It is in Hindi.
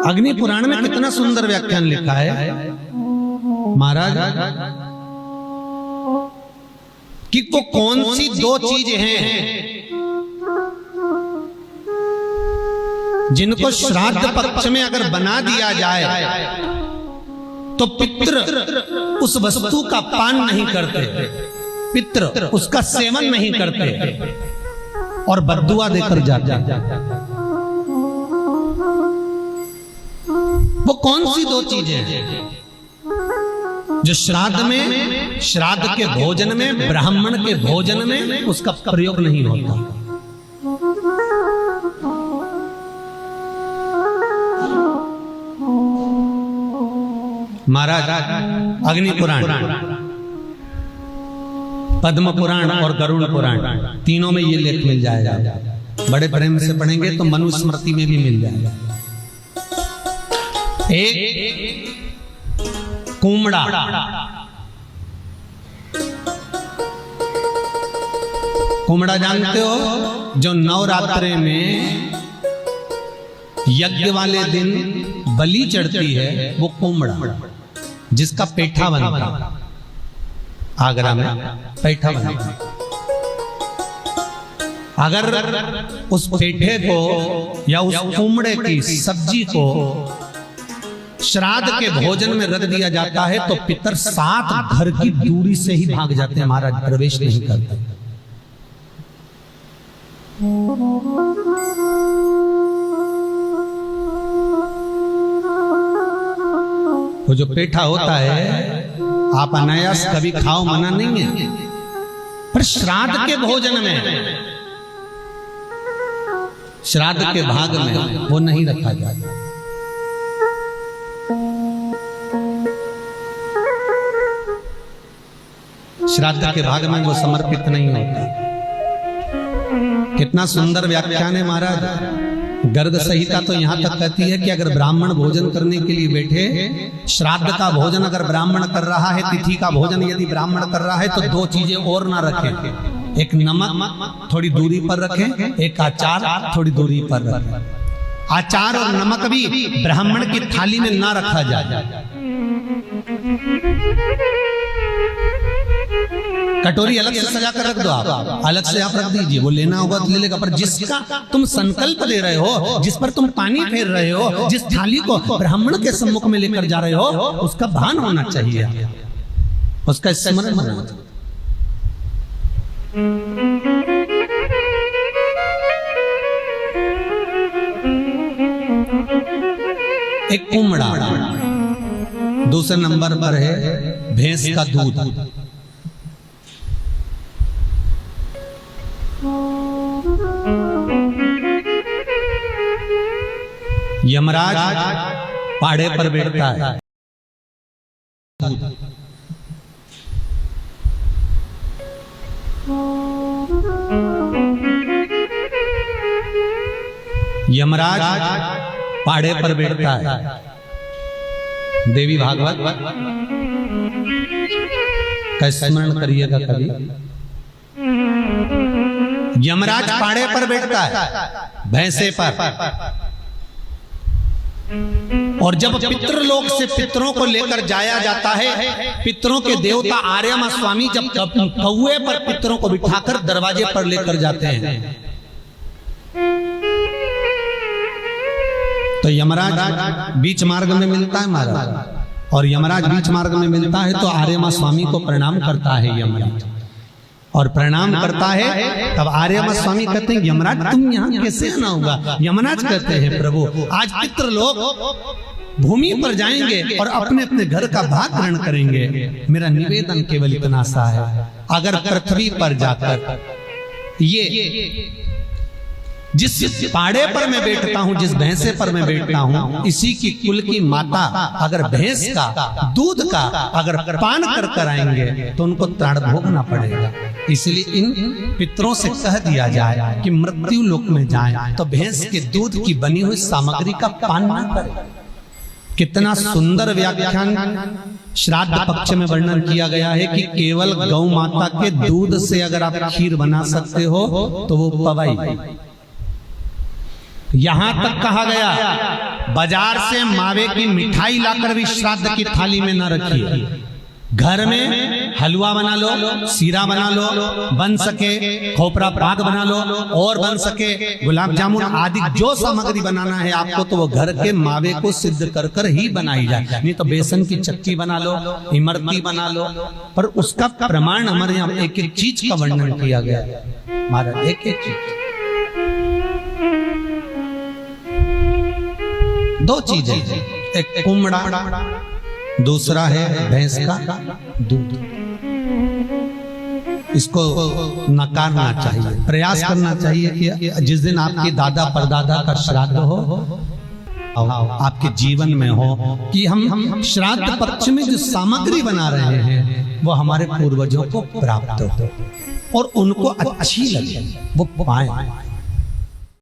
अग्नि पुराण में कितना सुंदर व्याख्यान लिखा है महाराज कि वो कौन सी दो चीज हैं जिनको श्राद्ध पक्ष में अगर बना दिया जाए तो पितृ उस वस्तु का पान नहीं करते, पितृ उसका सेवन नहीं करते और बद्दुआ देकर जाते। वो कौन सी दो चीजें हैं जो श्राद्ध में, श्राद्ध के भोजन में, ब्राह्मण के भोजन में उसका प्रयोग नहीं होता? महाराज अग्नि पुराण, पद्म पुराण और गरुड़ पुराण तीनों में ये लेख मिल जाएगा। बड़े प्रेम से पढ़ेंगे तो मनुस्मृति में भी मिल जाएगा। एक कुमड़ा, कुमड़ा जानते हो, जो नवरात्रे में यज्ञ वाले दिन बलि चढ़ती है, वो कुमड़ा जिसका पेठा बनता, आगरा में पेठा बनता। अगर उस पेठे को या उस कुमड़े की सब्जी को श्राद्ध के भोजन में रख दिया जाता है तो पितर 7 घर की दूरी से ही भाग जाते हैं महाराज, प्रवेश नहीं करते। वो जो पेठा होता है आप अनायास कभी खाओ, मना नहीं है, पर श्राद्ध के भोजन में, श्राद्ध के भाग में वो नहीं रखा जाता। श्राद्ध के भाग में वो समर्पित नहीं होता। कितना सुंदर व्याख्यान है महाराज। गर्ग संहिता तो यहां तक कहती है कि अगर ब्राह्मण भोजन करने के लिए बैठे, श्राद्ध का भोजन अगर ब्राह्मण कर रहा है, तिथि का भोजन यदि ब्राह्मण कर रहा है, तो 2 चीजें और ना रखें। एक नमक थोड़ी दूरी पर रखें, एक आचार थोड़ी दूरी पर रखें। आचार और नमक भी ब्राह्मण की थाली में ना रखा जाए। कटोरी अलग से सजा कर रख दो, आप अलग से आप रख दीजिए, वो लेना होगा तो ले लेगा, पर जिसका तुम संकल्प ले रहे हो, जिस पर तुम पानी फेर रहे हो, जिस थाली को ब्राह्मण के सम्मुख में लेकर जा रहे हो, उसका भान होना चाहिए, उसका स्मरण होना चाहिए। एक कुमड़ा, दूसरे नंबर पर है भैंस का दूध। यमराज पाड़े पर बैठता है, यमराज पाड़े पर बैठता है। देवी भागवत का स्मरण करिएगा कभी। यमराज पाड़े पर बैठता है, भैंसे पर, और जब पितृलोक से पितरों को लेकर जाया जाता है, पितरों के देवता आर्यमा स्वामी जब कौए पर पितरों को बिठाकर दरवाजे पर लेकर जाते हैं, तो यमराज बीच मार्ग में मिलता है महाराज, और यमराज बीच मार्ग में मिलता है तो आर्यमा स्वामी को प्रणाम करता है यमराज, और प्रणाम करता है। तब आर्यमा स्वामी कहते हैं यमराज तुम यहाँ कैसे आना होगा? यमराज कहते हैं प्रभु आज पितृ लोग भूमि पर जाएंगे और अपने अपने घर का भाग ग्रहण करेंगे। मेरा निवेदन केवल इतना सा है, अगर पृथ्वी पर जाकर ये जिस पाड़े पर मैं बैठता हूं, जिस भैंसे पर मैं बैठता हूं, इसी की कुल की माता अगर भैंस का दूध का अगर पान कर कर आएंगे तो उनको त्राण भोगना पड़ेगा। इसलिए इन पितरों से कह दिया जाए कि मृत्यु लोक में जाएं तो भैंस के दूध की बनी हुई सामग्री का पान न करें। कितना सुंदर व्याख्यान श्राद्ध पक्ष में वर्णन किया गया है कि केवल गौ माता के दूध से अगर आप खीर बना सकते हो तो वो पवाई, यहां तक कहा गया बाजार से मावे की मिठाई लाकर भी श्राद्ध की थाली में न रखिए। घर में हलवा बना लो, सीरा बना लो, बन सके खोपरा पाक बना लो, और बन सके गुलाब जामुन आदि जो सामग्री बनाना है आपको, तो वो घर के मावे को सिद्ध कर कर ही बनाई जाए। नहीं तो बेसन की चक्की बना लो, इमरती बना लो, पर उसका प्रमाण हमारे यहाँ एक एक चीज का वर्णन किया गया महाराज, एक एक चीज। दो चीजें, एक कुमड़ा, दूसरा है भैंस का दूध। इसको नकारना चाहिए, प्रयास करना चाहिए कि जिस दिन आपके दादा परदादा का श्राद्ध हो, आपके जीवन में हो, कि हम श्राद्ध पक्ष में जो सामग्री बना रहे हैं वो हमारे पूर्वजों को प्राप्त हो और उनको अच्छी लगे, वो पाए।